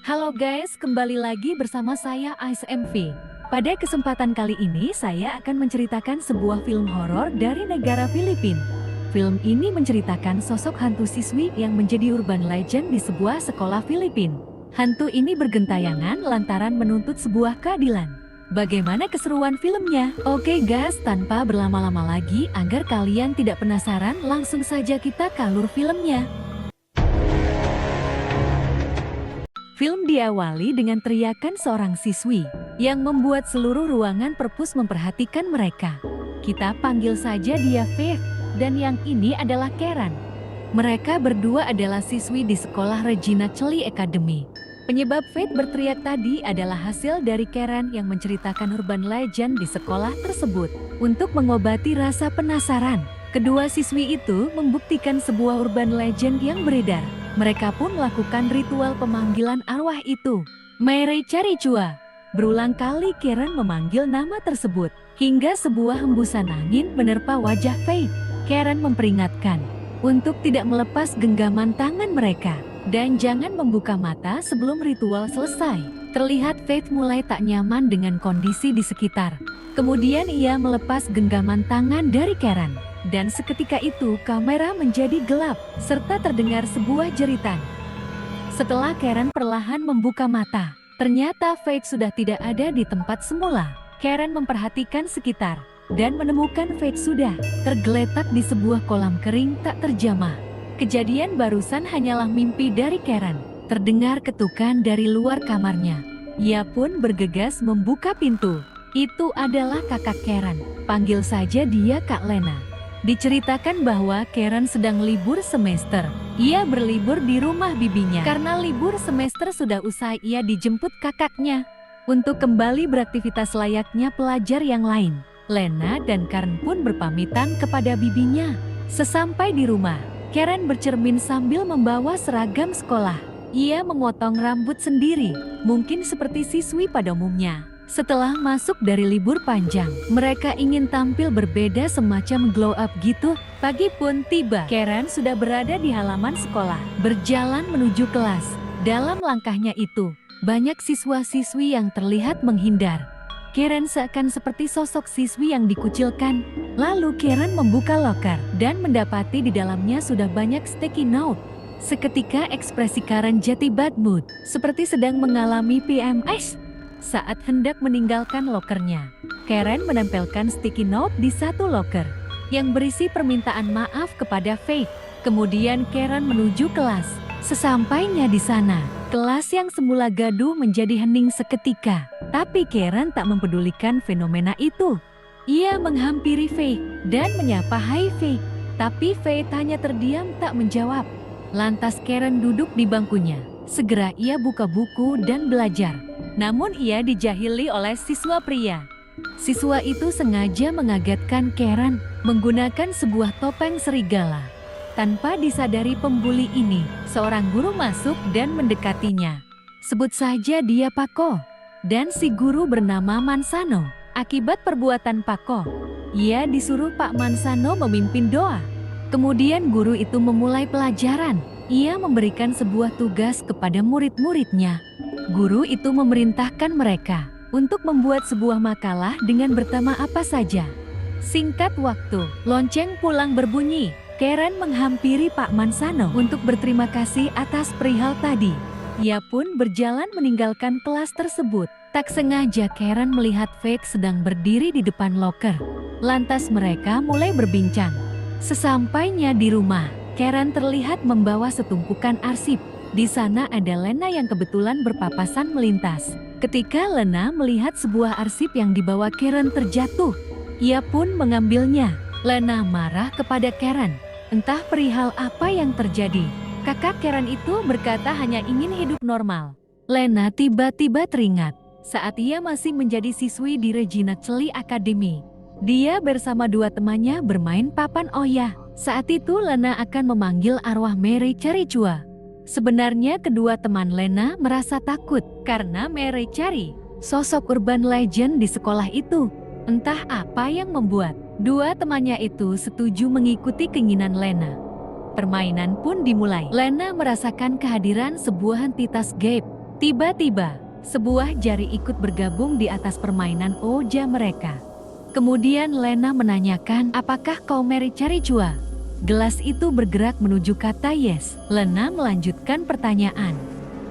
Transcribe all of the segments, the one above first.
Halo guys, kembali lagi bersama saya ASMV. Pada kesempatan kali ini saya akan menceritakan sebuah film horor dari negara Filipina. Film ini menceritakan sosok hantu siswi yang menjadi urban legend di sebuah sekolah Filipina. Hantu ini bergentayangan lantaran menuntut sebuah keadilan. Bagaimana keseruan filmnya? Oke guys, tanpa berlama-lama lagi agar kalian tidak penasaran, langsung saja kita ke alur filmnya. Film diawali dengan teriakan seorang siswi yang membuat seluruh ruangan perpus memperhatikan mereka. Kita panggil saja dia Faith, dan yang ini adalah Karen. Mereka berdua adalah siswi di sekolah Regina Cheli Academy. Penyebab Faith berteriak tadi adalah hasil dari Karen yang menceritakan urban legend di sekolah tersebut. Untuk mengobati rasa penasaran, kedua siswi itu membuktikan sebuah urban legend yang beredar. Mereka pun melakukan ritual pemanggilan arwah itu. Mary Charichua. Berulang kali Karen memanggil nama tersebut, hingga sebuah hembusan angin menerpa wajah Faith. Karen memperingatkan untuk tidak melepas genggaman tangan mereka, dan jangan membuka mata sebelum ritual selesai. Terlihat Faith mulai tak nyaman dengan kondisi di sekitar. Kemudian ia melepas genggaman tangan dari Karen. Dan seketika itu kamera menjadi gelap, serta terdengar sebuah jeritan. Setelah Karen perlahan membuka mata, ternyata Faith sudah tidak ada di tempat semula. Karen memperhatikan sekitar, dan menemukan Faith sudah tergeletak di sebuah kolam kering tak terjamah. Kejadian barusan hanyalah mimpi dari Karen. Terdengar ketukan dari luar kamarnya. Ia pun bergegas membuka pintu. Itu adalah kakak Karen. Panggil saja dia Kak Lena. Diceritakan bahwa Karen sedang libur semester. Ia berlibur di rumah bibinya. Karena libur semester sudah usai, ia dijemput kakaknya untuk kembali beraktivitas layaknya pelajar yang lain. Lena dan Karen pun berpamitan kepada bibinya. Sesampai di rumah, Karen bercermin sambil membawa seragam sekolah. Ia memotong rambut sendiri, mungkin seperti siswi pada umumnya. Setelah masuk dari libur panjang, mereka ingin tampil berbeda, semacam glow up gitu. Pagi pun tiba, Karen sudah berada di halaman sekolah, berjalan menuju kelas. Dalam langkahnya itu, banyak siswa-siswi yang terlihat menghindar. Karen seakan seperti sosok siswi yang dikucilkan. Lalu Karen membuka loker, dan mendapati di dalamnya sudah banyak sticky note. Seketika ekspresi Karen jadi bad mood, seperti sedang mengalami PMS. Saat hendak meninggalkan lokernya, Karen menempelkan sticky note di satu loker yang berisi permintaan maaf kepada Faith. Kemudian Karen menuju kelas. Sesampainya di sana, kelas yang semula gaduh menjadi hening seketika. Tapi Karen tak mempedulikan fenomena itu. Ia menghampiri Faith dan menyapa, "Hai Faith." Tapi Faith hanya terdiam tak menjawab. Lantas Karen duduk di bangkunya. Segera ia buka buku dan belajar. Namun ia dijahili oleh siswa pria. Siswa itu sengaja mengagetkan Karen menggunakan sebuah topeng serigala. Tanpa disadari pembuli ini, seorang guru masuk dan mendekatinya. Sebut saja dia Paco. Dan si guru bernama Mansano. Akibat perbuatan Paco, ia disuruh Pak Mansano memimpin doa. Kemudian guru itu memulai pelajaran. Ia memberikan sebuah tugas kepada murid-muridnya. Guru itu memerintahkan mereka untuk membuat sebuah makalah dengan bertema apa saja. Singkat waktu, lonceng pulang berbunyi. Karen menghampiri Pak Mansano untuk berterima kasih atas perihal tadi. Ia pun berjalan meninggalkan kelas tersebut. Tak sengaja Karen melihat Faith sedang berdiri di depan loker. Lantas mereka mulai berbincang. Sesampainya di rumah, Karen terlihat membawa setumpukan arsip. Di sana ada Lena yang kebetulan berpapasan melintas. Ketika Lena melihat sebuah arsip yang dibawa Karen terjatuh, ia pun mengambilnya. Lena marah kepada Karen. Entah perihal apa yang terjadi. Kakak Karen itu berkata hanya ingin hidup normal. Lena tiba-tiba teringat saat ia masih menjadi siswi di Regina Cheli Academy. Dia bersama dua temannya bermain papan oyah. Saat itu Lena akan memanggil arwah Mary Charichua. Sebenarnya kedua teman Lena merasa takut karena Mary Chari, sosok urban legend di sekolah itu. Entah apa yang membuat dua temannya itu setuju mengikuti keinginan Lena. Permainan pun dimulai. Lena merasakan kehadiran sebuah entitas gaib Tiba-tiba, sebuah jari ikut bergabung di atas permainan Oja mereka. Kemudian Lena menanyakan, apakah kau Mary cari Chua? Gelas itu bergerak menuju kata yes. Lena melanjutkan pertanyaan.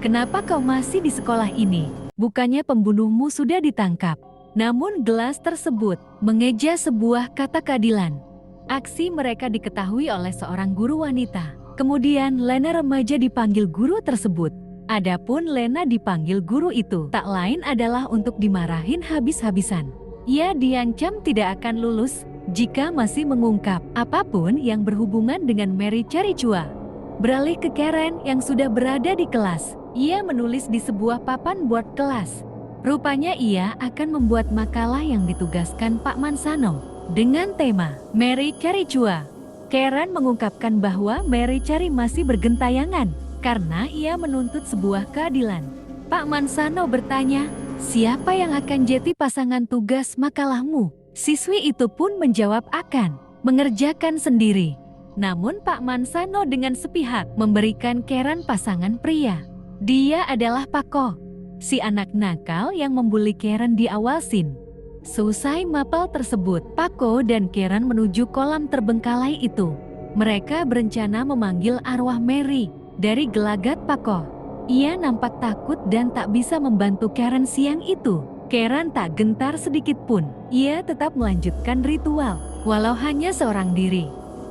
Kenapa kau masih di sekolah ini? Bukannya pembunuhmu sudah ditangkap? Namun gelas tersebut mengeja sebuah kata keadilan. Aksi mereka diketahui oleh seorang guru wanita. Kemudian Lena remaja dipanggil guru tersebut. Adapun Lena dipanggil guru itu tak lain adalah untuk dimarahin habis-habisan. Ia diancam tidak akan lulus jika masih mengungkap apapun yang berhubungan dengan Mary cari Chua. Beralih ke Karen yang sudah berada di kelas, ia menulis di sebuah papan board kelas. Rupanya ia akan membuat makalah yang ditugaskan Pak Mansano dengan tema Mary cari Chua. Karen mengungkapkan bahwa Mary cari masih bergentayangan karena ia menuntut sebuah keadilan. Pak Mansano bertanya, siapa yang akan jadi pasangan tugas makalahmu? Siswi itu pun menjawab akan mengerjakan sendiri. Namun Pak Mansano dengan sepihak memberikan Karen pasangan pria. Dia adalah Pako, si anak nakal yang membuli Karen di awal scene. Selesai mapel tersebut, Pako dan Karen menuju kolam terbengkalai itu. Mereka berencana memanggil arwah Mary dari gelagat Pako. Ia nampak takut dan tak bisa membantu Karen siang itu. Karen tak gentar sedikit pun. Ia tetap melanjutkan ritual, walau hanya seorang diri.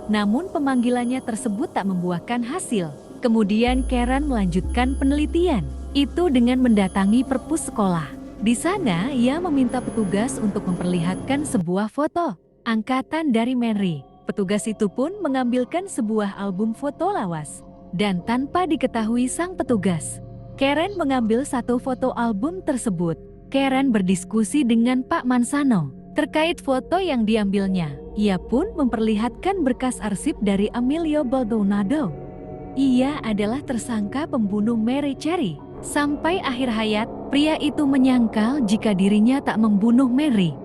Namun pemanggilannya tersebut tak membuahkan hasil. Kemudian Karen melanjutkan penelitian itu dengan mendatangi perpus sekolah. Di sana ia meminta petugas untuk memperlihatkan sebuah foto angkatan dari Mary. Petugas itu pun mengambilkan sebuah album foto lawas. Dan tanpa diketahui sang petugas, Karen mengambil satu foto album tersebut. Karen berdiskusi dengan Pak Mansano terkait foto yang diambilnya. Ia pun memperlihatkan berkas arsip dari Emilio Baldonado. Ia adalah tersangka pembunuh Mary Cherry. Sampai akhir hayat, pria itu menyangkal jika dirinya tak membunuh Mary.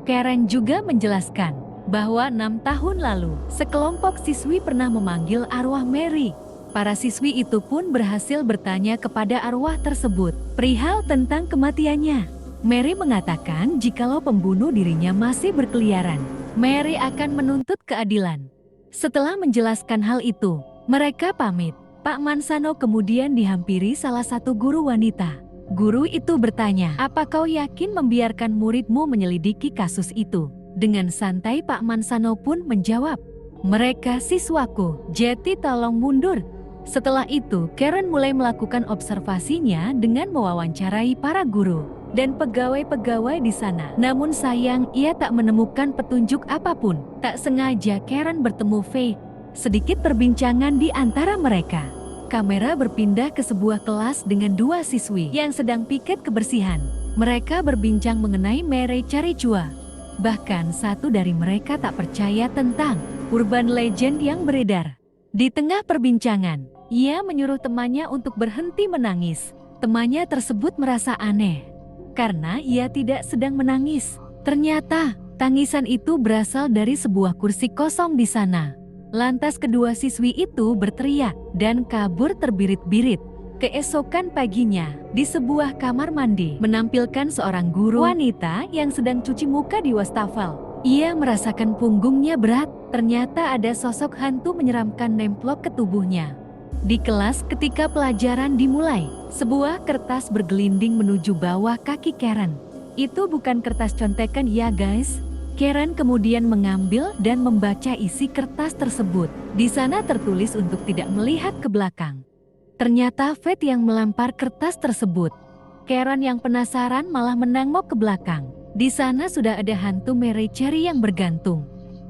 Karen juga menjelaskan bahwa 6 tahun lalu, sekelompok siswi pernah memanggil arwah Mary. Para siswi itu pun berhasil bertanya kepada arwah tersebut perihal tentang kematiannya. Mary mengatakan jikalau pembunuh dirinya masih berkeliaran, Mary akan menuntut keadilan. Setelah menjelaskan hal itu, mereka pamit. Pak Mansano kemudian dihampiri salah satu guru wanita. Guru itu bertanya, apa kau yakin membiarkan muridmu menyelidiki kasus itu? Dengan santai Pak Mansano pun menjawab, mereka siswaku, jadi tolong mundur. Setelah itu, Karen mulai melakukan observasinya dengan mewawancarai para guru dan pegawai-pegawai di sana. Namun sayang, ia tak menemukan petunjuk apapun. Tak sengaja Karen bertemu Faye. Sedikit perbincangan di antara mereka. Kamera berpindah ke sebuah kelas dengan 2 siswi yang sedang piket kebersihan. Mereka berbincang mengenai Mary cari Chua. Bahkan satu dari mereka tak percaya tentang urban legend yang beredar. Di tengah perbincangan, ia menyuruh temannya untuk berhenti menangis. Temannya tersebut merasa aneh karena ia tidak sedang menangis. Ternyata tangisan itu berasal dari sebuah kursi kosong di sana. Lantas kedua siswi itu berteriak dan kabur terbirit-birit. Keesokan paginya, di sebuah kamar mandi menampilkan seorang guru wanita yang sedang cuci muka di wastafel. Ia merasakan punggungnya berat, ternyata ada sosok hantu menyeramkan nemplok ke tubuhnya. Di kelas ketika pelajaran dimulai, sebuah kertas bergelinding menuju bawah kaki Karen. Itu bukan kertas contekan ya guys. Karen kemudian mengambil dan membaca isi kertas tersebut. Di sana tertulis untuk tidak melihat ke belakang. Ternyata Faith yang melampar kertas tersebut. Karen yang penasaran malah menengok ke belakang. Di sana sudah ada hantu Mary Cherry yang bergantung.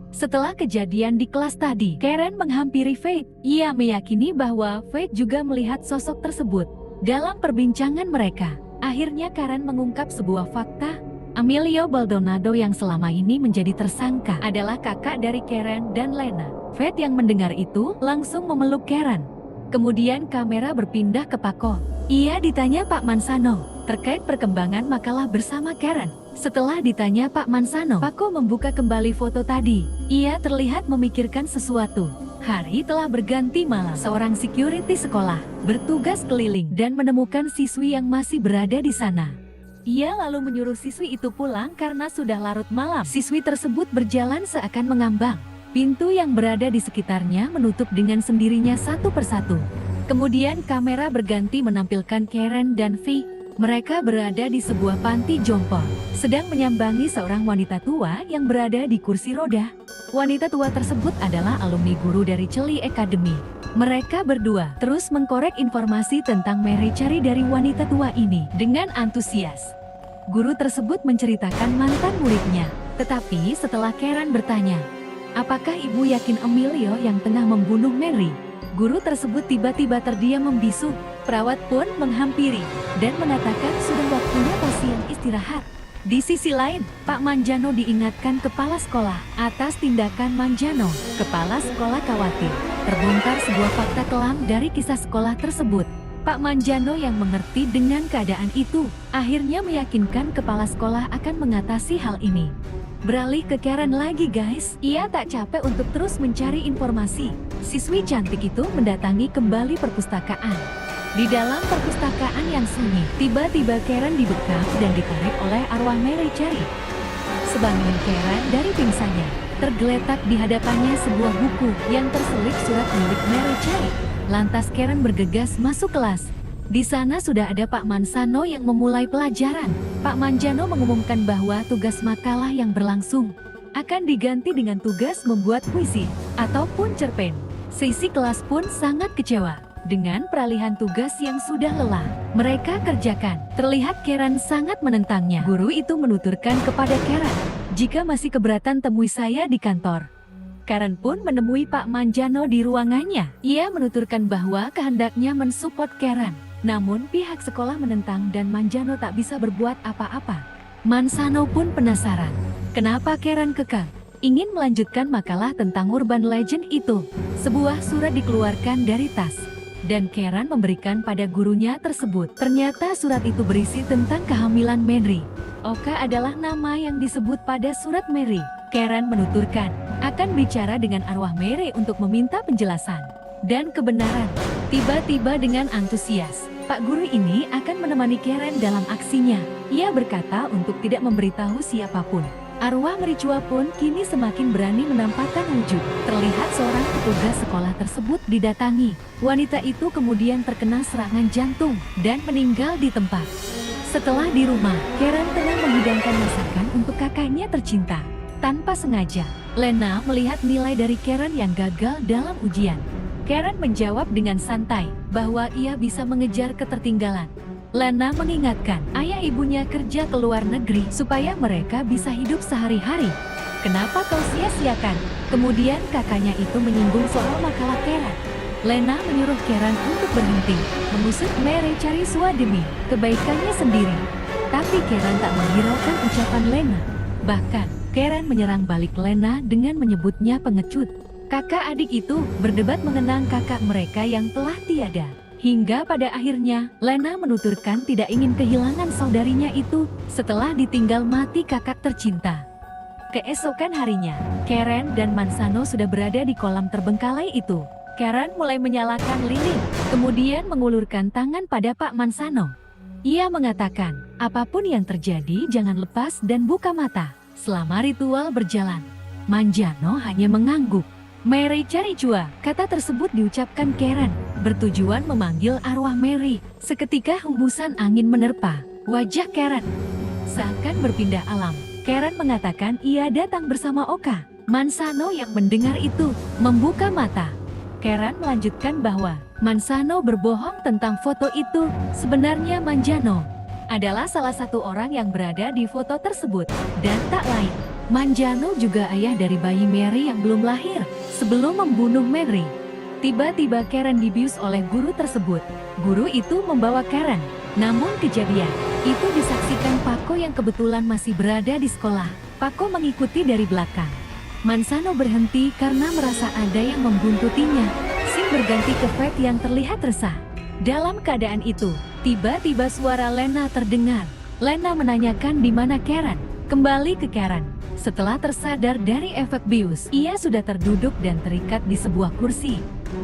Setelah kejadian di kelas tadi, Karen menghampiri Faith. Ia meyakini bahwa Faith juga melihat sosok tersebut. Dalam perbincangan mereka, akhirnya Karen mengungkap sebuah fakta. Emilio Baldonado yang selama ini menjadi tersangka adalah kakak dari Karen dan Lena. Faith yang mendengar itu langsung memeluk Karen. Kemudian kamera berpindah ke Pako. Ia ditanya Pak Mansano terkait perkembangan makalah bersama Karen. Setelah ditanya Pak Mansano, Pako membuka kembali foto tadi. Ia terlihat memikirkan sesuatu. Hari telah berganti malam. Seorang security sekolah bertugas keliling dan menemukan siswi yang masih berada di sana. Ia lalu menyuruh siswi itu pulang karena sudah larut malam. Siswi tersebut berjalan seakan mengambang. Pintu yang berada di sekitarnya menutup dengan sendirinya satu persatu. Kemudian kamera berganti menampilkan Karen dan Vi. Mereka berada di sebuah panti jompo, sedang menyambangi seorang wanita tua yang berada di kursi roda. Wanita tua tersebut adalah alumni guru dari Chili Academy. Mereka berdua terus mengkorek informasi tentang Mary Cherry dari wanita tua ini dengan antusias. Guru tersebut menceritakan mantan muridnya, tetapi setelah Karen bertanya, "Apakah ibu yakin Emilio yang tengah membunuh Mary?" Guru tersebut tiba-tiba terdiam membisu. Perawat pun menghampiri dan mengatakan sudah waktunya pasien istirahat. Di sisi lain, Pak Manjano diingatkan kepala sekolah atas tindakan Manjano. Kepala sekolah khawatir terbongkar sebuah fakta kelam dari kisah sekolah tersebut. Pak Manjano yang mengerti dengan keadaan itu, akhirnya meyakinkan kepala sekolah akan mengatasi hal ini. Beralih ke Karen lagi guys, ia tak capek untuk terus mencari informasi. Siswi cantik itu mendatangi kembali perpustakaan. Di dalam perpustakaan yang sunyi, tiba-tiba Karen dibekap dan ditarik oleh arwah Mary Cherry. Sebangun Karen dari pingsannya, tergeletak di hadapannya sebuah buku yang terselip surat milik Mary Cherry. Lantas Karen bergegas masuk kelas. Di sana sudah ada Pak Mansano yang memulai pelajaran. Pak Manjano mengumumkan bahwa tugas makalah yang berlangsung akan diganti dengan tugas membuat puisi ataupun cerpen. Sisi kelas pun sangat kecewa dengan peralihan tugas yang sudah lelah mereka kerjakan. Terlihat Karen sangat menentangnya. Guru itu menuturkan kepada Karen, "Jika masih keberatan temui saya di kantor." Karen pun menemui Pak Manjano di ruangannya. Ia menuturkan bahwa kehendaknya mensupport Karen. Namun pihak sekolah menentang dan Manjano tak bisa berbuat apa-apa. Mansano pun penasaran, kenapa Karen kekang ingin melanjutkan makalah tentang urban legend itu. Sebuah surat dikeluarkan dari tas dan Karen memberikan pada gurunya tersebut. Ternyata surat itu berisi tentang kehamilan Mary. Oka adalah nama yang disebut pada surat Mary. Karen menuturkan akan bicara dengan arwah Mary untuk meminta penjelasan dan kebenaran. Tiba-tiba dengan antusias, Pak Guru ini akan menemani Karen dalam aksinya. Ia berkata untuk tidak memberitahu siapapun. Arwah Mericua pun kini semakin berani menampakkan wujud. Terlihat seorang petugas sekolah tersebut didatangi. Wanita itu kemudian terkena serangan jantung dan meninggal di tempat. Setelah di rumah, Karen tengah menghidangkan masakan untuk kakaknya tercinta. Tanpa sengaja, Lena melihat nilai dari Karen yang gagal dalam ujian. Karen menjawab dengan santai bahwa ia bisa mengejar ketertinggalan. Lena mengingatkan ayah ibunya kerja ke luar negeri supaya mereka bisa hidup sehari-hari. Kenapa kau sia-siakan? Kemudian kakaknya itu menyinggung soal makalah Karen. Lena menyuruh Karen untuk berhenti mengusut Mary Cherry demi kebaikannya sendiri. Tapi Karen tak menghiraukan ucapan Lena. Bahkan, Karen menyerang balik Lena dengan menyebutnya pengecut. Kakak adik itu berdebat mengenang kakak mereka yang telah tiada. Hingga pada akhirnya, Lena menuturkan tidak ingin kehilangan saudarinya itu setelah ditinggal mati kakak tercinta. Keesokan harinya, Karen dan Mansano sudah berada di kolam terbengkalai itu. Karen mulai menyalakan lilin, kemudian mengulurkan tangan pada Pak Mansano. Ia mengatakan, apapun yang terjadi jangan lepas dan buka mata selama ritual berjalan. Manjano hanya mengangguk. Mary Cherry Chua, kata tersebut diucapkan Karen, bertujuan memanggil arwah Mary. Seketika hembusan angin menerpa wajah Karen, seakan berpindah alam. Karen mengatakan ia datang bersama Oka. Mansano yang mendengar itu, membuka mata. Karen melanjutkan bahwa Mansano berbohong tentang foto itu. Sebenarnya Manjano adalah salah satu orang yang berada di foto tersebut, dan tak lain. Manjano juga ayah dari bayi Mary yang belum lahir. Sebelum membunuh Mary, tiba-tiba Karen dibius oleh guru tersebut. Guru itu membawa Karen. Namun kejadian itu disaksikan Paco yang kebetulan masih berada di sekolah. Paco mengikuti dari belakang. Mansano berhenti karena merasa ada yang membuntutinya. Scene berganti ke Fred yang terlihat resah. Dalam keadaan itu, tiba-tiba suara Lena terdengar. Lena menanyakan di mana Karen. Kembali ke Karen. Setelah tersadar dari efek bius, ia sudah terduduk dan terikat di sebuah kursi.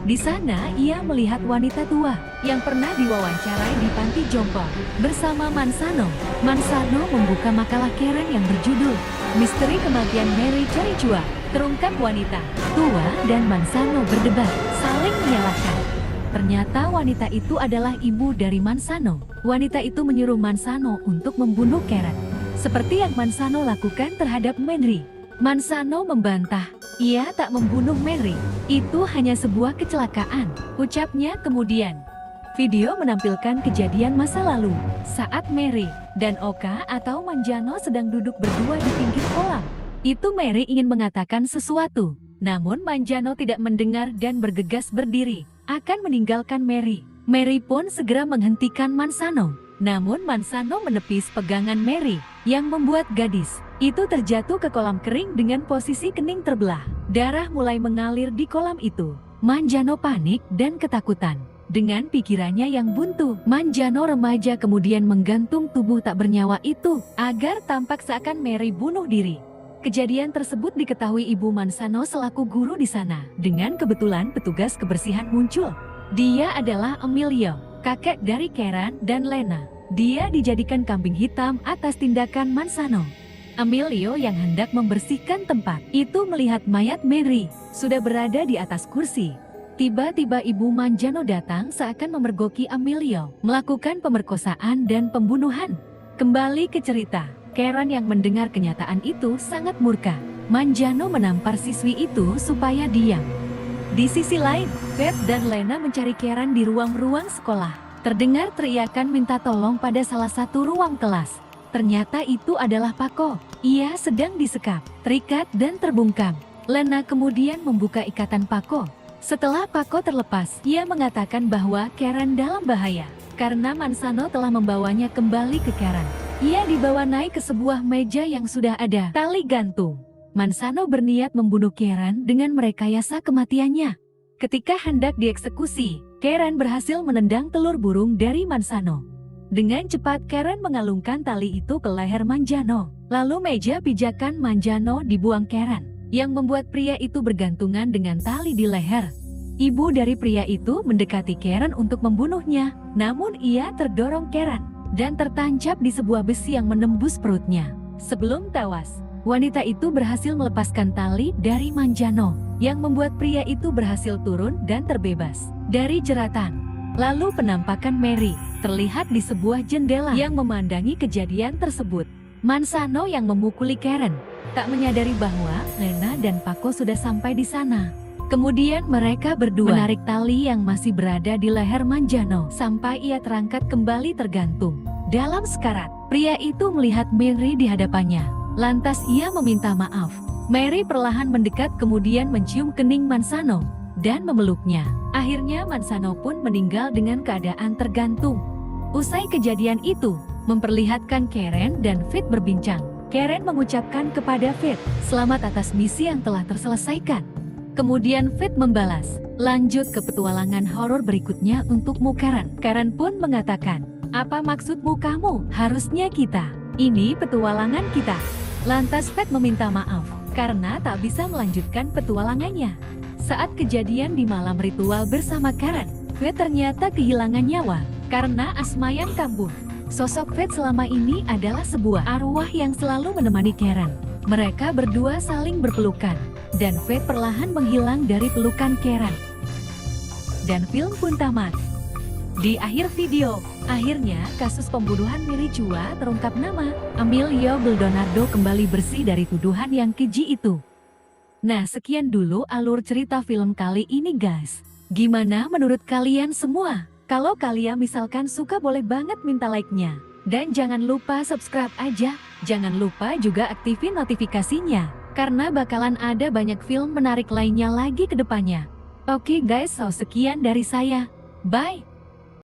Di sana ia melihat wanita tua yang pernah diwawancarai di panti jompo bersama Mansano. Mansano membuka makalah Karen yang berjudul Misteri Kematian Mary Charichua. Terungkap wanita tua dan Mansano berdebat, saling menyalahkan. Ternyata wanita itu adalah ibu dari Mansano. Wanita itu menyuruh Mansano untuk membunuh Karen, seperti yang Mansano lakukan terhadap Mary. Mansano membantah, ia tak membunuh Mary, itu hanya sebuah kecelakaan, ucapnya kemudian. Video menampilkan kejadian masa lalu, saat Mary dan Oka atau Manjano sedang duduk berdua di pinggir kolam. Itu Mary ingin mengatakan sesuatu, namun Manjano tidak mendengar dan bergegas berdiri, akan meninggalkan Mary. Mary pun segera menghentikan Mansano, namun Mansano menepis pegangan Mary, yang membuat gadis itu terjatuh ke kolam kering dengan posisi kening terbelah. Darah mulai mengalir di kolam itu. Manjano panik dan ketakutan. Dengan pikirannya yang buntu, Manjano remaja kemudian menggantung tubuh tak bernyawa itu, agar tampak seakan Mary bunuh diri. Kejadian tersebut diketahui ibu Mansano selaku guru di sana. Dengan kebetulan petugas kebersihan muncul. Dia adalah Emilio, kakek dari Karen dan Lena. Dia dijadikan kambing hitam atas tindakan Mansano. Emilio yang hendak membersihkan tempat itu melihat mayat Mary sudah berada di atas kursi. Tiba-tiba ibu Manjano datang seakan memergoki Emilio melakukan pemerkosaan dan pembunuhan. Kembali ke cerita, Karen yang mendengar kenyataan itu sangat murka. Manjano menampar siswi itu supaya diam. Di sisi lain, Beth dan Lena mencari Karen di ruang-ruang sekolah. Terdengar teriakan minta tolong pada salah satu ruang kelas. Ternyata itu adalah Paco. Ia sedang disekap, terikat dan terbungkam. Lena kemudian membuka ikatan Paco. Setelah Paco terlepas, ia mengatakan bahwa Karen dalam bahaya karena Mansano telah membawanya kembali ke Karen. Ia dibawa naik ke sebuah meja yang sudah ada tali gantung. Mansano berniat membunuh Karen dengan merekayasa kematiannya. Ketika hendak dieksekusi, Karen berhasil menendang telur burung dari Mansano. Dengan cepat Karen mengalungkan tali itu ke leher Manjano. Lalu meja pijakan Manjano dibuang Karen, yang membuat pria itu bergantungan dengan tali di leher. Ibu dari pria itu mendekati Karen untuk membunuhnya, namun ia terdorong Karen dan tertancap di sebuah besi yang menembus perutnya. Sebelum tewas, wanita itu berhasil melepaskan tali dari Manjano, yang membuat pria itu berhasil turun dan terbebas dari jeratan. Lalu penampakan Mary terlihat di sebuah jendela yang memandangi kejadian tersebut. Mansano yang memukuli Karen tak menyadari bahwa Lena dan Paco sudah sampai di sana. Kemudian mereka berdua menarik tali yang masih berada di leher Manjano sampai ia terangkat kembali tergantung dalam sekarat. Pria itu melihat Mary di hadapannya. Lantas ia meminta maaf. Mary perlahan mendekat kemudian mencium kening Mansano dan memeluknya. Akhirnya Mansano pun meninggal dengan keadaan tergantung. Usai kejadian itu, memperlihatkan Karen dan Fit berbincang. Karen mengucapkan kepada Fit, selamat atas misi yang telah terselesaikan. Kemudian Fit membalas, lanjut ke petualangan horor berikutnya untukmu Karen. Karen pun mengatakan, apa maksudmu kamu? Harusnya kita. Ini petualangan kita. Lantas Fit meminta maaf, karena tak bisa melanjutkan petualangannya. Saat kejadian di malam ritual bersama Karen, Fit ternyata kehilangan nyawa karena asma yang kambuh. Sosok Fit selama ini adalah sebuah arwah yang selalu menemani Karen. Mereka berdua saling berpelukan, dan Fit perlahan menghilang dari pelukan Karen. Dan film pun tamat. Di akhir video, akhirnya kasus pembunuhan Mary Chua terungkap, nama Emilio Baldonado kembali bersih dari tuduhan yang keji itu. Nah, sekian dulu alur cerita film kali ini guys. Gimana menurut kalian semua? Kalau kalian misalkan suka boleh banget minta like-nya. Dan jangan lupa subscribe aja. Jangan lupa juga aktifin notifikasinya. Karena bakalan ada banyak film menarik lainnya lagi ke depannya. Oke guys, so sekian dari saya. Bye!